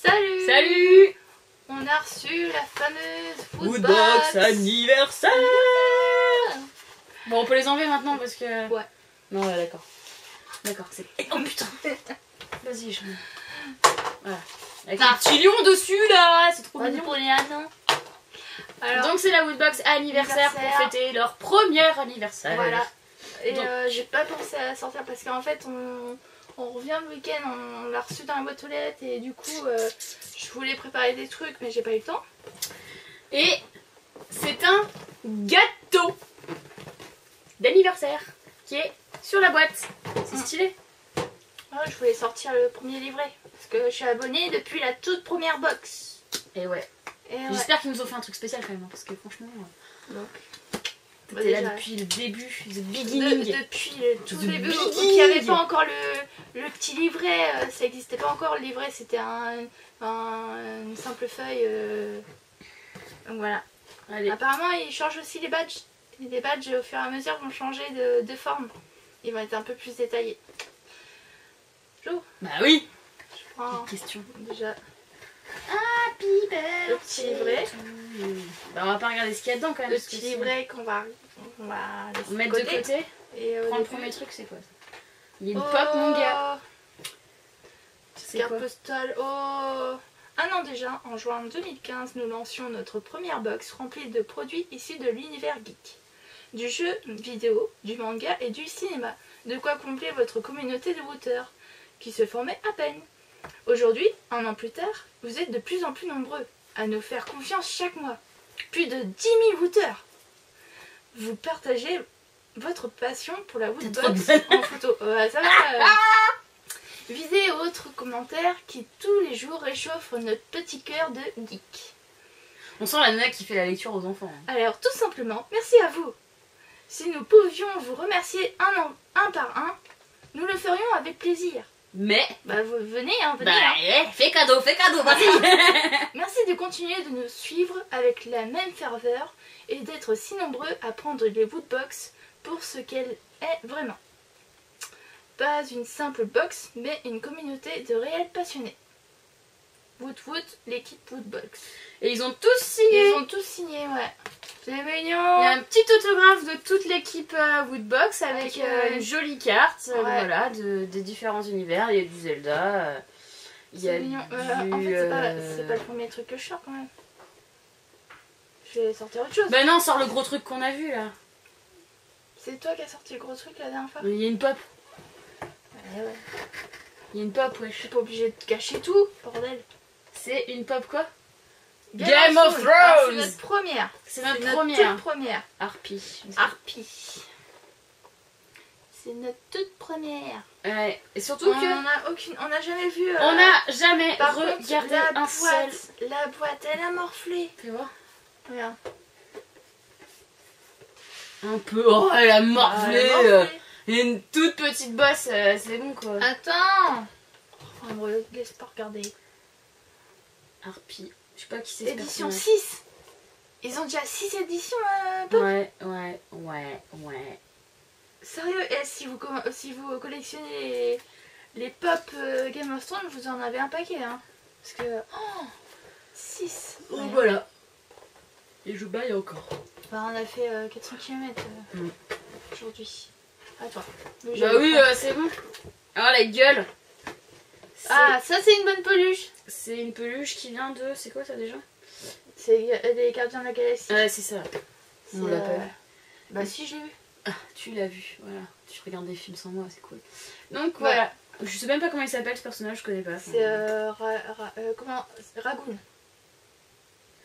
Salut! Salut! On a reçu la fameuse Woodbox anniversaire! Bon, on peut les enlever maintenant parce que... Ouais. Non, ouais, d'accord. D'accord, c'est... Oh putain! Vas-y, je... Voilà. Avec un petit lion dessus, là! C'est trop mignon. Pour les non. Alors, donc c'est la Woodbox anniversaire pour fêter leur premier anniversaire. Voilà. Et donc, j'ai pas pensé à sortir parce qu'en fait, on revient le week-end, on l'a reçu dans la boîte aux lettres et du coup, je voulais préparer des trucs mais j'ai pas eu le temps. Et c'est un gâteau d'anniversaire qui est sur la boîte. C'est stylé. Ouais, je voulais sortir le premier livret parce que je suis abonnée depuis la toute première box. Et ouais. J'espère qu'ils nous ont fait un truc spécial quand même, hein, parce que franchement, t'étais là depuis le début, the beginning. Depuis le tout début, il n'y avait pas encore le petit livret, ça n'existait pas encore le livret, c'était une simple feuille. Donc voilà. Allez. Apparemment, ils changent aussi les badges. Et les badges, au fur et à mesure, vont changer de forme. Ils vont être un peu plus détaillés. Jo. Bah oui. Je prends question. déjà Happy birthday. le petit livret. Bah, on va pas regarder ce qu'il y a dedans quand même. Le petit livret qu'on va laisser mettre de côté. Et prends le premier truc, c'est quoi ça? Il y a une pop, mon gars. C'est carte quoi? postale. Oh. Un an déjà, en juin 2015, nous lancions notre première box remplie de produits issus de l'univers geek. Du jeu vidéo, du manga et du cinéma. De quoi combler votre communauté de wooters, qui se formait à peine. Aujourd'hui, un an plus tard, vous êtes de plus en plus nombreux à nous faire confiance chaque mois. Plus de 10 000 wooters. Vous partagez votre passion pour la Woodbox en photo. Ça va. Vidéos et autres commentaires qui tous les jours réchauffent notre petit cœur de geek. On sent la nana qui fait la lecture aux enfants. Hein. Alors tout simplement, merci à vous. Si nous pouvions vous remercier un par un, nous le ferions avec plaisir. Mais... Bah vous venez, hein, venez. Bah, fais cadeau, vas-y. Merci de continuer de nous suivre avec la même ferveur et d'être si nombreux à prendre les Woodbox pour ce qu'elle est vraiment. Pas une simple box, mais une communauté de réels passionnés. Woot, l'équipe Woodbox. Et ils ont tous signé. Ils ont tous signé, ouais. C'est mignon. Il y a un petit autographe de toute l'équipe Woodbox avec une jolie carte, voilà, des différents univers. Il y a du Zelda. Il y a mignon. du... En fait, c'est pas le premier truc que je sors quand même. Je vais sortir autre chose. Bah non, sors le gros truc qu'on a vu là. C'est toi qui as sorti le gros truc la dernière fois. Il y a une pop. Ouais. Il y a une pop, ouais. Je suis pas obligée de cacher tout, bordel. C'est une pop quoi? Game of Thrones. C'est notre première. C'est notre première. Toute première. Harpie. C'est notre toute première. Ouais. Et surtout on n'a jamais vu. On n'a jamais par regardé contre, un seul. La boîte, elle a morflé. Fais voir. Regarde. Un peu. Oh, elle a morflé. Elle a morflé. Et une toute petite bosse, c'est bon quoi. Attends. On me laisse pas regarder. Harpie. Je sais pas qui c'est. Édition 6. Ils ont déjà 6 éditions, Pop. Ouais. Sérieux, et si vous collectionnez les Pop Game of Thrones, vous en avez un paquet, hein. Parce que... Oh 6. Donc voilà. Et je baille encore. Bah, on a fait 400 km aujourd'hui. À toi. Bah oui, c'est bon. Ah, la gueule. Ah, ça c'est une bonne peluche. C'est une peluche qui vient de... C'est quoi ça déjà? C'est des Gardiens de la Galaxie. Ouais, c'est ça. On l'a pas vu. Bah si, je l'ai vu. Ah, tu l'as vu, voilà. Tu regardes des films sans moi, c'est cool. Donc voilà. Je sais même pas comment il s'appelle ce personnage, je connais pas. C'est comment... Ragoon.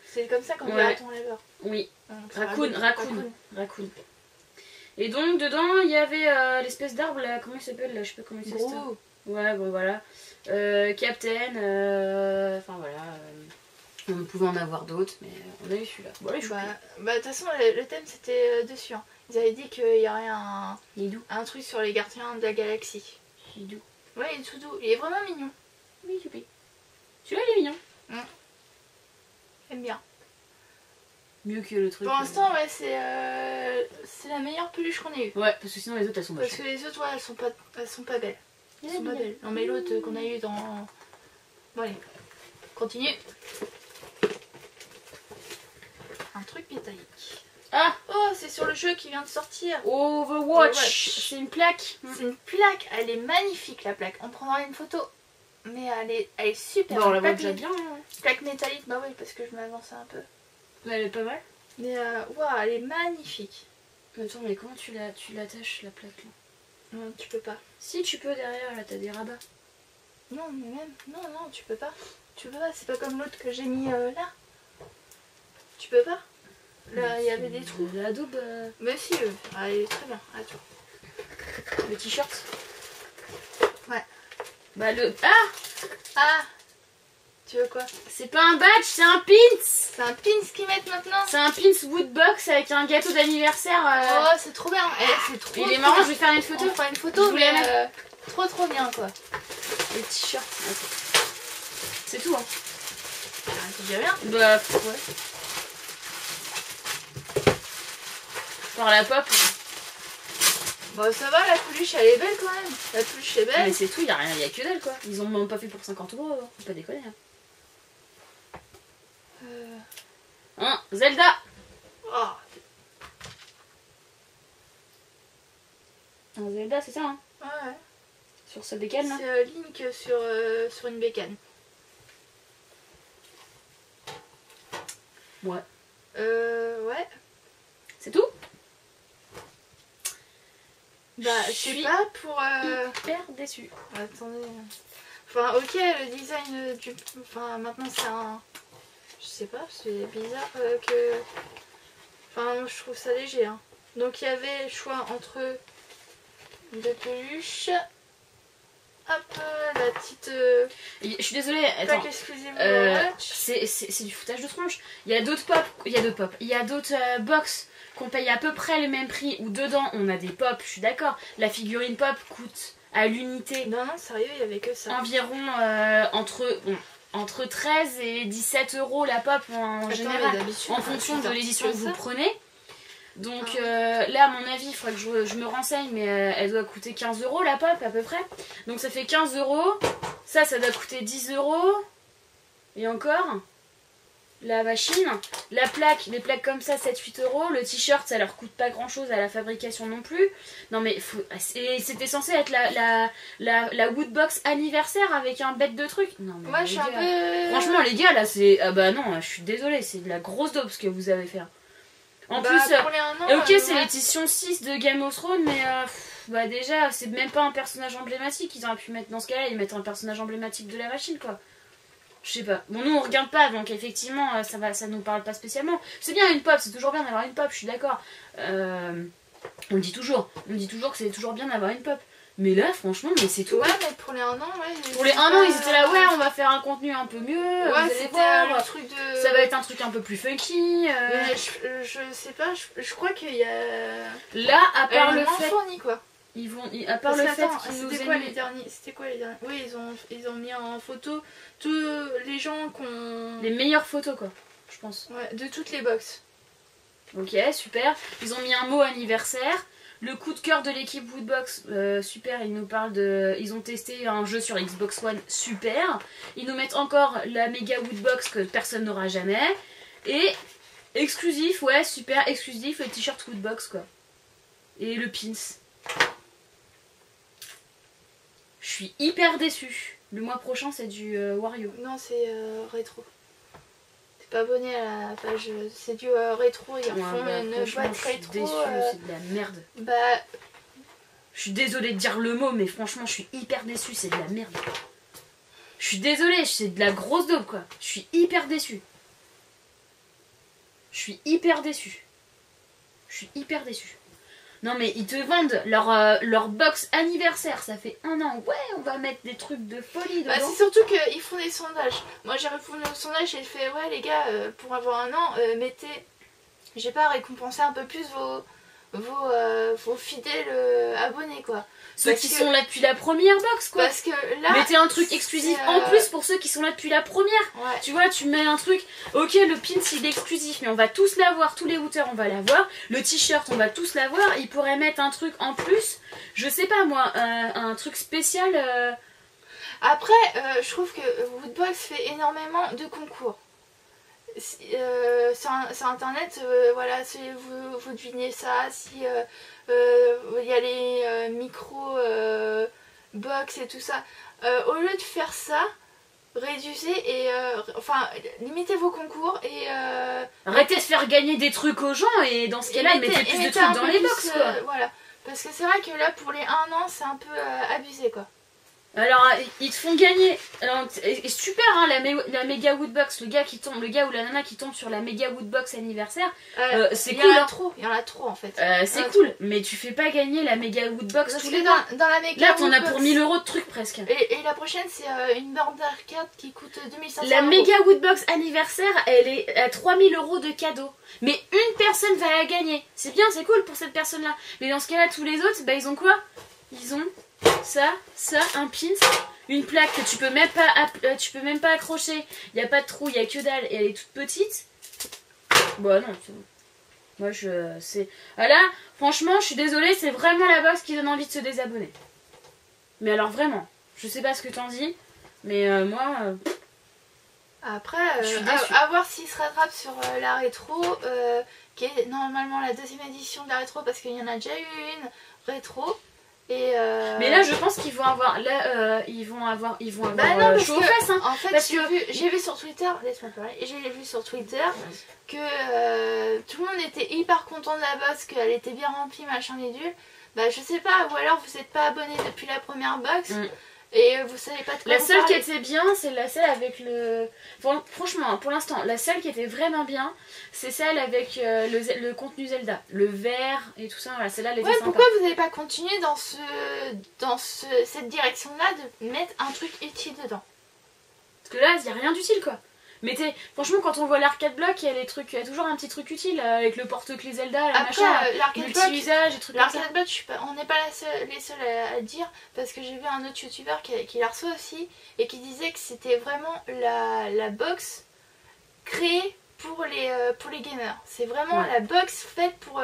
C'est comme ça qu'on dit à ton laver. Oui. Raccoon. Et donc dedans il y avait l'espèce d'arbre là, comment il s'appelle là, je sais pas comment il s'appelle. Ouais, bon voilà. Captain, enfin voilà. On pouvait en avoir d'autres, mais on a eu celui-là. Bon, de toute façon, le thème c'était dessus. Hein. Ils avaient dit qu'il y aurait un truc sur les gardiens de la galaxie. Il est doux. Ouais, il est tout doux. Il est vraiment mignon. Oui, youpi. Celui-là il est mignon. J'aime bien. Mieux que le truc. Pour l'instant, ouais, c'est la meilleure peluche qu'on ait eue. Ouais, parce que sinon les autres elles sont moches. Parce que les autres, ouais, elles sont pas belles. Elles sont pas belles. Non, mais l'autre qu'on a eu dans... Bon, allez. continue. Un truc métallique. Ah! Oh, c'est sur le jeu qui vient de sortir. Overwatch. C'est une plaque. C'est une plaque, elle est magnifique la plaque. On prendra une photo. Mais elle est super. Bon, on la voit déjà bien. Plaque métallique, bah oui, parce que je m'avance un peu. Mais elle est pas mal. Mais waouh, elle est magnifique. Attends, mais comment tu l'attaches la plaque là? Non, tu peux pas. Si tu peux derrière, là t'as des rabats. Non, mais même. Non, non, tu peux pas. Tu peux pas, c'est pas comme l'autre que j'ai mis là. Tu peux pas. Là, il y avait des trous. L'adobe. Mais si, elle est très bien. Attends. Le t-shirt. Ouais. Bah le. Ah! Ah! Tu veux quoi? C'est pas un badge, c'est un pins! C'est un pins qu'ils mettent maintenant? C'est un pins Woodbox avec un gâteau d'anniversaire. Oh, c'est trop bien! C'est trop Il est marrant, je vais faire une photo. On fera une photo, je voulais mais trop bien quoi. Le t-shirt. C'est tout, hein. Tu dis rien? Bah, ouais. Par la pop. Bon, ça va, la peluche elle est belle quand même. La peluche est belle. Mais c'est tout, y a rien, y a que dalle quoi. Ils ont même pas fait pour 50 €, faut pas déconner. Hein. Zelda! Oh. Un Zelda, c'est ça, hein? Ouais. Sur ce bécane là? C'est Link sur une bécane. Ouais. Ouais. C'est tout? Bah, je sais pas pour. Hyper déçue. Attendez. Enfin, ok, le design du. Enfin, maintenant c'est un. Je sais pas, c'est bizarre que. Enfin, je trouve ça léger. Hein. Donc, il y avait le choix entre deux peluches. Hop, la petite. Je suis désolée, attends. Plaque exclusive Overwatch. C'est du foutage de tronche. Il y a d'autres pop, il y a d'autres box qu'on paye à peu près le même prix où dedans on a des pop, je suis d'accord. La figurine pop coûte à l'unité. Non, sérieux, il y avait que ça. Environ entre 13 et 17 € la pop en général, en fonction de l'édition que vous prenez. Donc là, à mon avis, il faudrait que je me renseigne, mais elle doit coûter 15 € la pop à peu près. Donc ça fait 15 €. Ça doit coûter 10 €. Et encore, la machine, la plaque, les plaques comme ça, 7-8 €. Le t-shirt, ça leur coûte pas grand chose à la fabrication non plus. Non mais c'était censé être la Woodbox anniversaire avec un bête de truc. Non mais ouais, je suis un peu. Franchement, les gars, là, c'est. Ah bah non, je suis désolée, c'est de la grosse dope ce que vous avez fait. En plus, pour les 1 an, ok, c'est l'édition 6 de Game of Thrones, mais bah déjà, c'est même pas un personnage emblématique. Ils auraient pu mettre dans ce cas-là, ils mettent un personnage emblématique de la machine, quoi. Je sais pas. Bon, nous on regarde pas, donc effectivement, ça nous parle pas spécialement. C'est bien une pop, c'est toujours bien d'avoir une pop, je suis d'accord. On le dit toujours. On dit toujours que c'est toujours bien d'avoir une pop. Mais là, franchement, mais c'est tout. Ouais, mais pour les 1 an, ouais. Pour les 1 an, ils étaient là, ouais, on va faire un contenu un peu mieux. Ouais, c'était le truc de. Ça va être un truc un peu plus funky. Mais je sais pas, je crois qu'il y a. Là, à part le fait. Fourni, quoi. À part le fait qu'ils nous C'était quoi les derniers? C'était quoi les derniers? Oui, ils ont mis en photo tous les gens qu'on. Les meilleures photos, quoi, je pense. Ouais, de toutes les box. Ok, super. Ils ont mis un mot anniversaire. Le coup de cœur de l'équipe Woodbox, super, ils nous parlent de... Ils ont testé un jeu sur Xbox One, super. Ils nous mettent encore la méga Woodbox que personne n'aura jamais. Et exclusif, ouais, super, exclusif, le t-shirt Woodbox, quoi. Et le pins. Je suis hyper déçue. Le mois prochain, c'est du Wario. Non, c'est rétro. T'es pas abonné à la page. C'est du rétro. Ils refont une boîte rétro. Déçue, c'est de la merde. Bah. Je suis désolée de dire le mot, mais franchement, je suis hyper déçue. C'est de la merde. Je suis désolée, c'est de la grosse dope, quoi. Je suis hyper déçue. Je suis hyper déçue. Je suis hyper déçue. Non mais ils te vendent leur box anniversaire, ça fait 1 an. Ouais, on va mettre des trucs de folie dedans. Bah, c'est surtout qu'ils font des sondages. Moi j'ai répondu au sondage et j'ai fait ouais les gars, pour avoir 1 an, mettez, j'ai pas récompensé un peu plus vos fidèles abonnés quoi. Ceux qui sont là depuis la première box quoi. Parce que là. Mettez un truc exclusif en plus pour ceux qui sont là depuis la première. Ouais. Tu vois, tu mets un truc. Ok, le pins il est exclusif, mais on va tous l'avoir. Tous les routeurs on va l'avoir. Le t-shirt on va tous l'avoir. Ils pourraient mettre un truc en plus. Je sais pas moi, un truc spécial. Après, je trouve que Woodbox fait énormément de concours. Sur internet, voilà, vous devinez ça, si il y a les micro box et tout ça. Au lieu de faire ça, réduisez et enfin limitez vos concours et arrêtez de faire gagner des trucs aux gens et dans ce cas-là, mettez plus de trucs dans les box, quoi. Voilà, parce que c'est vrai que là pour les 1 an, c'est un peu abusé, quoi. Alors, ils te font gagner. Alors, et super, hein, la méga Woodbox, le gars ou la nana qui tombe sur la méga Woodbox anniversaire, c'est cool. Il y en a trop en fait. C'est cool, mais tu fais pas gagner la méga Woodbox tous les mois. Dans la méga là, t'en as pour 1000 € de trucs presque. Et la prochaine, c'est une borne d'arcade qui coûte 2500 €. La méga Woodbox anniversaire, elle est à 3000 € de cadeaux. Mais une personne va la gagner. C'est bien, c'est cool pour cette personne-là. Mais dans ce cas-là, tous les autres, bah, ils ont quoi? Ils ont ça, un pin, une plaque que tu peux même pas accrocher. Il n'y a pas de trou, il n'y a que dalle et elle est toute petite. Bah non, c'est bon. Moi ah là, franchement, je suis désolée, c'est vraiment la box qui donne envie de se désabonner. Mais alors vraiment, je sais pas ce que t'en dis, mais moi... Après, à voir s'il se rattrape sur la rétro, qui est normalement la 2e édition de la rétro, parce qu'il y en a déjà eu une rétro. Mais là je pense qu'ils vont avoir ils vont avoir bah non, chaud aux fesses, hein, en fait j'ai vu sur Twitter, laisse-moi parler, j'ai vu sur Twitter que tout le monde était hyper content de la box, qu'elle était bien remplie, machin bidule. Bah je sais pas, ou alors vous n'êtes pas abonné depuis la première box et vous savez pas de quoi la seule parler. qui était bien, c'est la seule avec le... Franchement, pour l'instant, la seule qui était vraiment bien, c'est celle avec le contenu Zelda. Le vert et tout ça, voilà, celle-là, elle était sympa. Pourquoi vous n'avez pas continué dans cette direction-là de mettre un truc utile dedans? Parce que là, il n'y a rien d'utile, quoi. Mais franchement, quand on voit l'arcade block, il y a toujours un petit truc utile avec le porte-clés Zelda, Après, multi-usage et trucs comme ça. L'arcade block, on n'est pas les seuls à le dire, parce que j'ai vu un autre youtubeur qui la reçoit aussi et qui disait que c'était vraiment la box créée pour les gamers. C'est vraiment la box faite pour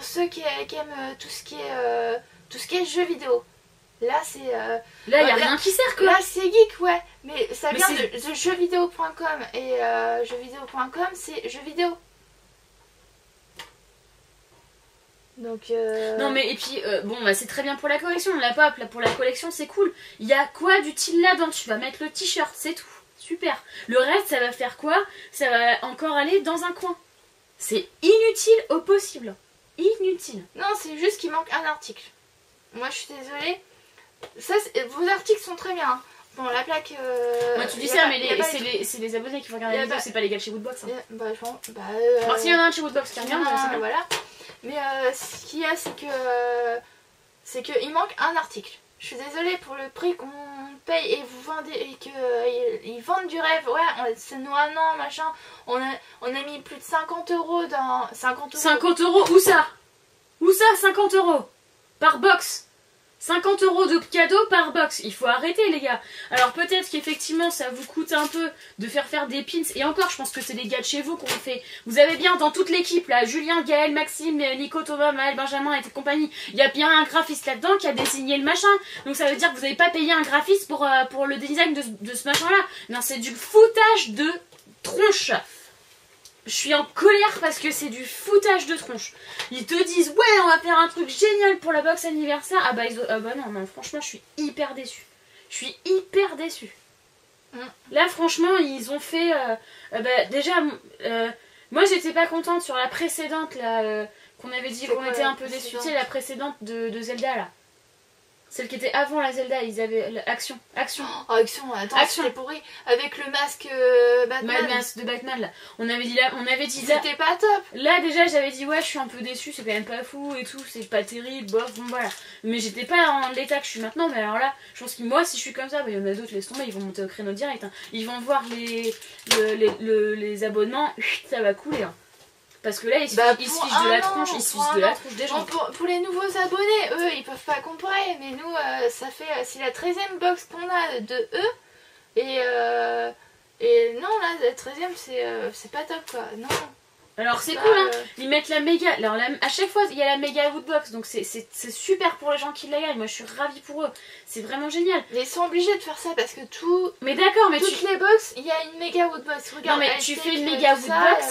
ceux qui aiment tout ce qui est jeux vidéo. Là, c'est... là, il n'y a rien qui sert, quoi. Là, c'est geek, ouais. Mais ça vient de jeuxvideo.com. Et jeuxvideo.com, c'est jeux vidéo. Donc... Non, mais et puis, bon, bah, c'est très bien pour la collection. La pop, là, pour la collection, c'est cool. Il y a quoi d'utile là-dedans? Tu vas mettre le t-shirt, c'est tout. Super. Le reste, ça va faire quoi? Ça va encore aller dans un coin. C'est inutile au possible. Inutile. Non, c'est juste qu'il manque un article. Moi, je suis désolée. Ça, vos articles sont très bien. Bon, la plaque... Moi, tu dis ça, mais c'est les abonnés qui vont regarder la vidéo, c'est pas les gars de chez Woodbox. Hein. Alors, s'il y en a un de chez Woodbox qui regarde, c'est bien. Voilà. Mais ce qu'il y a, c'est qu'il manque un article. Je suis désolée pour le prix qu'on paye et vous vendez et qu'ils vendent du rêve. Ouais, c'est nous un an, machin. On a mis plus de 50 € dans... 50 €. 50 € où ça? Où ça, 50 € par box? 50 € de cadeaux par box, il faut arrêter les gars. Alors peut-être qu'effectivement ça vous coûte un peu de faire des pins. Et encore je pense que c'est les gars de chez vous qu'on fait. Vous avez bien dans toute l'équipe là, Julien, Gaël, Maxime, Nico, Thomas, Maël, Benjamin et compagnie. Il y a bien un graphiste là-dedans qui a dessiné le machin. Donc ça veut dire que vous n'avez pas payé un graphiste pour le design de ce machin là. Non, c'est du foutage de tronche. Je suis en colère parce que c'est du foutage de tronche. Ils te disent ouais on va faire un truc génial pour la box anniversaire. Ah bah non franchement je suis hyper déçue. Je suis hyper déçue. Là franchement ils ont fait déjà moi j'étais pas contente sur la précédente là qu'on avait dit qu'on était un peu déçus. Tu sais la précédente de Zelda là. Celle qui était avant la Zelda, ils avaient Action. Oh, Action, attends, c'était pourri. Avec le masque Batman. Le masque de Batman là. On avait dit là. C'était pas top. Là déjà j'avais dit ouais je suis un peu déçue, c'est quand même pas fou et tout, c'est pas terrible, bof, bon voilà. Mais j'étais pas en l'état que je suis maintenant, mais alors là, je pense que moi si je suis comme ça, il y en a d'autres, laisse tomber, ils vont monter au créneau direct. Hein. Ils vont voir les abonnements, ça va couler. Hein. Parce que là, ils se fichent de la tronche, des gens. Pour les nouveaux abonnés, eux, ils peuvent pas comparer. Mais nous, c'est la 13e box qu'on a de eux. Et non, là, la 13e, c'est pas top, quoi. Non. Alors c'est cool, hein. Ils mettent la méga. Alors à chaque fois il y a la méga woodbox, donc c'est super pour les gens qui la gagnent. Moi je suis ravie pour eux, c'est vraiment génial. Mais ils sont obligés de faire ça parce que tout. Mais d'accord, mais toutes les box, il y a une méga woodbox. Regarde, non mais tu fais une méga woodbox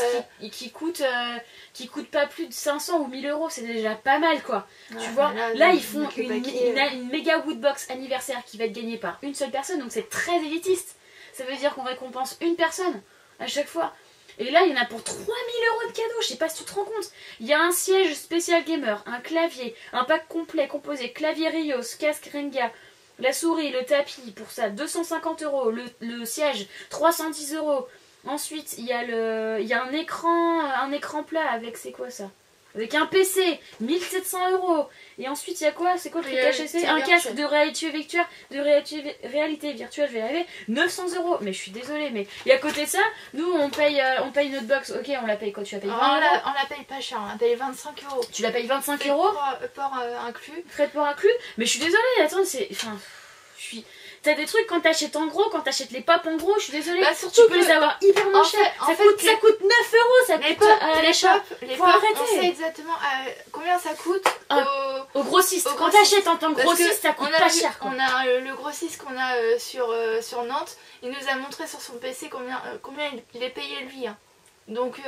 qui coûte pas plus de 500 ou 1000 euros, c'est déjà pas mal quoi. Ouais, tu vois, là ils font une méga woodbox anniversaire qui va être gagnée par une seule personne, donc c'est très élitiste. Ça veut dire qu'on récompense une personne à chaque fois. Et là, il y en a pour 3000 euros de cadeaux, je sais pas si tu te rends compte. Il y a un siège spécial gamer, un clavier, un pack complet composé clavier Rios, casque Renga, la souris, le tapis, pour ça, 250 euros, le siège, 310 euros. Ensuite, il y a un écran plat avec, c'est quoi ça? Avec un PC, 1700 euros. Et ensuite, il y a quoi? C'est quoi le truc caché? C'est un casque de réalité virtuelle, je vais y arriver, 900 euros. Mais je suis désolée, mais. Et à côté de ça, nous, on paye notre box. Ok, on la paye quoi? Tu la payes 20 euros? On la paye pas cher, on la paye 25 euros. Tu la payes 25 euros? Port inclus. Frais de port inclus? Mais je suis désolée, attends, c'est. Enfin. Je suis. T'as des trucs quand t'achètes en gros, quand t'achètes les pop en gros, je suis désolée, bah, tu peux les avoir hyper moins cher. Ça coûte 9 euros, ça coûte à l'achat. Faut arrêter. On sait exactement combien ça coûte au grossiste. Quand t'achètes en tant que grossiste, ça coûte pas cher. On a le grossiste qu'on a sur Nantes, il nous a montré sur son PC combien il est payé lui. Hein. Donc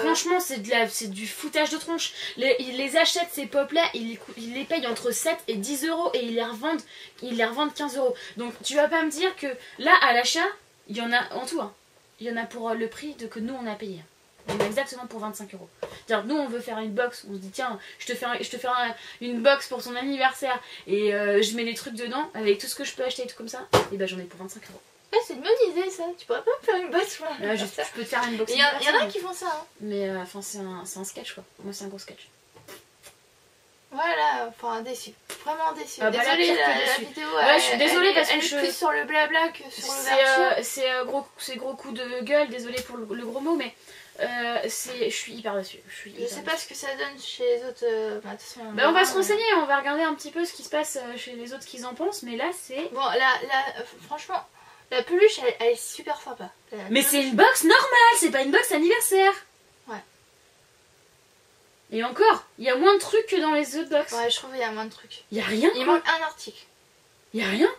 franchement c'est du foutage de tronche. Ils les achètent ces pop là, ils les payent entre 7 et 10 euros et ils les revendent 15 euros. Donc tu vas pas me dire que là à l'achat, il y en a en tout, hein, il y en a pour le prix que nous on a payé. Il y en a exactement pour 25 euros. C'est-à-dire nous on veut faire une box, on se dit tiens je te fais une box pour ton anniversaire et je mets les trucs dedans avec tout ce que je peux acheter et tout comme ça, et ben j'en ai pour 25 euros. C'est une bonne idée ça, tu pourrais pas me faire une box pour je peux te faire une box. Il y en a qui font ça. Hein. Mais enfin c'est un sketch quoi. Moi c'est un gros sketch. Voilà, enfin déçu. Vraiment déçu. Désolée la vidéo. Ouais, je suis désolée parce que je plus sur le blabla que sur l'ouverture. C'est gros coup de gueule, désolée pour le gros mot, mais je suis hyper déçue. Je sais pas ce que ça donne chez les autres. On va se renseigner, on va regarder un petit peu ce qui se passe chez les autres, qu'ils en pensent, mais là c'est. Bon, franchement. La peluche, elle est super sympa. Mais c'est une box normale, c'est pas une box anniversaire. Ouais. Et encore, il y a moins de trucs que dans les autres box. Ouais, je trouve qu'il y a moins de trucs. Il y a rien. Il manque un article. Il y a rien.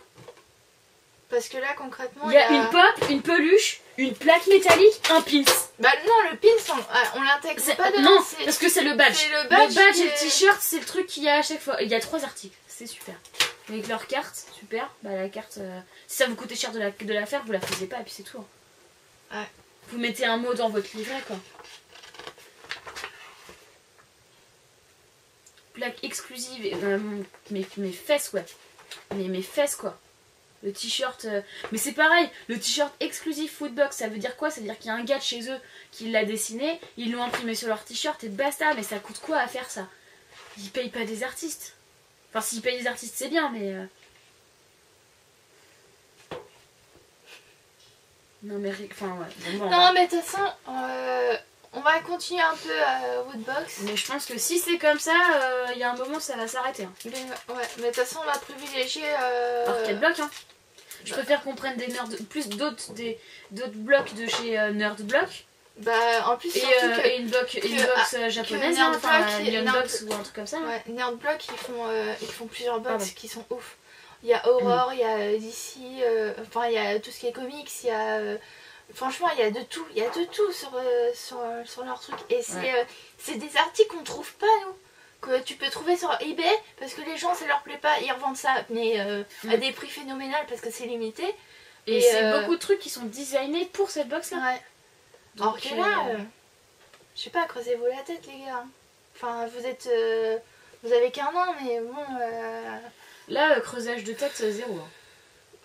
Parce que là, concrètement, il y a une pop, une peluche, une plaque métallique, un pins. Bah non, le pins, on l'intègre pas dedans. Non, parce que c'est le badge. Le badge et le t-shirt, c'est le truc qu'il y a à chaque fois. Il y a 3 articles, c'est super. Avec leur carte, super. Bah la carte, si ça vous coûtait cher de la faire, vous la faisiez pas et puis c'est tout. Ouais. Vous mettez un mot dans votre livret quoi. Plaque exclusive, mes fesses ouais. Mes fesses quoi. Le t-shirt, mais c'est pareil, le t-shirt exclusif Foodbox, ça veut dire quoi? Ça veut dire qu'il y a un gars de chez eux qui l'a dessiné, ils l'ont imprimé sur leur t-shirt et basta. Mais ça coûte quoi à faire ça? Ils payent pas des artistes. Enfin, s'ils payent des artistes, c'est bien, mais. Non, mais. Enfin, ouais. Non, mais de toute façon, on va continuer un peu à Woodbox. Mais je pense que si c'est comme ça, il y a un moment, ça va s'arrêter. Hein. Ouais, mais de toute façon, on va privilégier. Arcade Block, hein. Je préfère qu'on prenne des d'autres blocs de chez Nerd Block. Bah, en plus, et une box japonaise, Unbox ou un truc comme ça. Ouais, Nerd Block, ils font plusieurs box qui sont ouf. Il y a Aurore, il y a DC, enfin, il y a tout ce qui est comics, il y a. Franchement, il y a de tout. Il y a de tout sur leur truc. Et c'est des articles qu'on trouve pas, nous. Que tu peux trouver sur eBay parce que les gens, ça leur plaît pas, ils revendent ça, mais à des prix phénoménaux parce que c'est limité. Et c'est beaucoup de trucs qui sont designés pour cette box là. Ouais. Donc alors que là, je sais pas, creusez-vous la tête les gars. Enfin, vous avez qu'un an, mais bon. Là, creusage de tête, 0. Hein.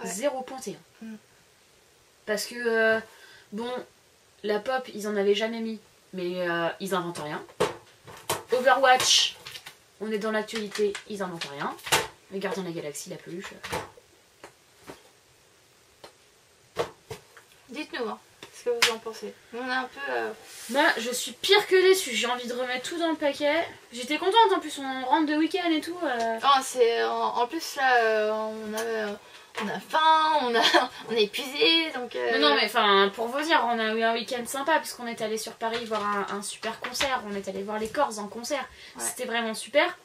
Ouais. 0 pointé. Hein. Parce que, bon, la pop, ils en avaient jamais mis, mais ils inventent rien. Overwatch, on est dans l'actualité, ils inventent rien. Les Gardiens de la Galaxie, la peluche. Dites-nous, hein, ce que vous en pensez. On est un peu. Moi, je suis pire que déçue. J'ai envie de remettre tout dans le paquet. J'étais contente en plus, on rentre de week-end et tout. Oh, en plus là, on a faim, on est épuisé, donc... Non, mais enfin, pour vous dire, on a eu un week-end sympa, puisqu'on est allé sur Paris voir un super concert, on est allé voir les Corrs en concert, c'était vraiment super.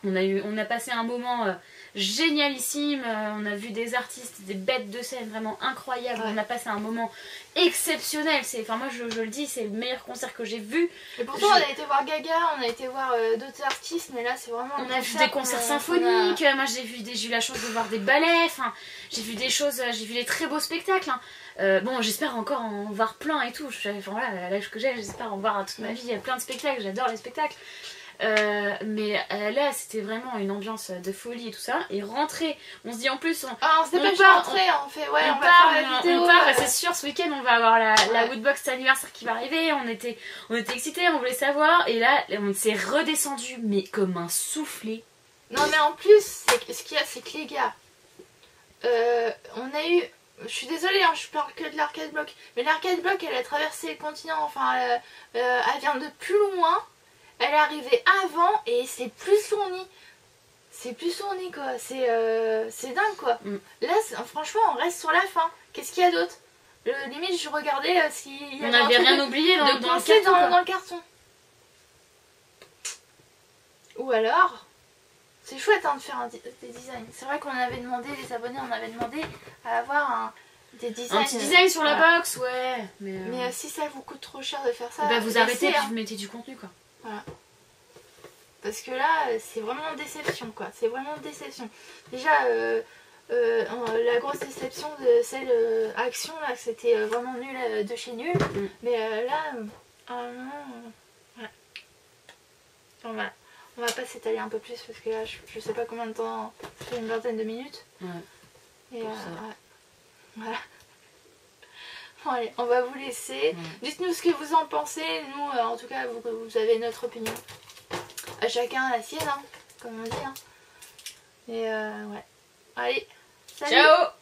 On a passé un moment génialissime, on a vu des artistes, des bêtes de scène vraiment incroyables, on a passé un moment exceptionnel. Enfin, moi je le dis, c'est le meilleur concert que j'ai vu. Et pourtant on a été voir Gaga, on a été voir d'autres artistes, mais là c'est vraiment... On a vu des concerts symphoniques, moi j'ai eu la chance de voir des ballets, enfin j'ai vu des choses, j'ai vu des très beaux spectacles. Bon, j'espère encore en voir plein et tout, enfin voilà, à l'âge que j'ai, j'espère en voir toute ma vie plein de spectacles, j'adore les spectacles. Mais là c'était vraiment une ambiance de folie et tout ça, et rentrer, on se dit en plus on s'est pas rentré, on fait ouais, on va faire la vidéo, c'est sûr, ce week-end on va avoir la Woodbox anniversaire qui va arriver, on était excités, on voulait savoir, et là on s'est redescendu mais comme un soufflé. Non mais en plus ce qu'il y a, c'est que les gars, on a eu, je suis désolée hein, je parle que de l'Arcade Block, mais l'Arcade Block elle a traversé le continent, enfin elle vient de plus loin. Elle est arrivée avant et c'est plus fourni. C'est plus fourni quoi. C'est dingue quoi. Là, franchement, on reste sur la fin. Qu'est-ce qu'il y a d'autre? Limite, je regardais s'il y avait on n'avait rien oublié dans le carton. Dans le carton. Ou alors, c'est chouette hein, de faire des designs. C'est vrai qu'on avait demandé, les abonnés, on avait demandé à avoir des designs. Un petit design sur la box, ouais. Mais si ça vous coûte trop cher de faire ça, bah vous arrêtez et vous mettez du contenu quoi. Voilà. Parce que là, c'est vraiment déception quoi. C'est vraiment déception. Déjà, la grosse déception de celle Action, là, c'était vraiment nul de chez nul. Mais là, voilà. On va pas s'étaler un peu plus parce que là, je sais pas combien de temps, ça fait une vingtaine de minutes. Et voilà. Bon, allez, on va vous laisser. Dites-nous ce que vous en pensez. Nous, en tout cas, vous avez notre opinion. À chacun la sienne, hein, comme on dit. Hein. Et ouais. Allez, salut! Ciao!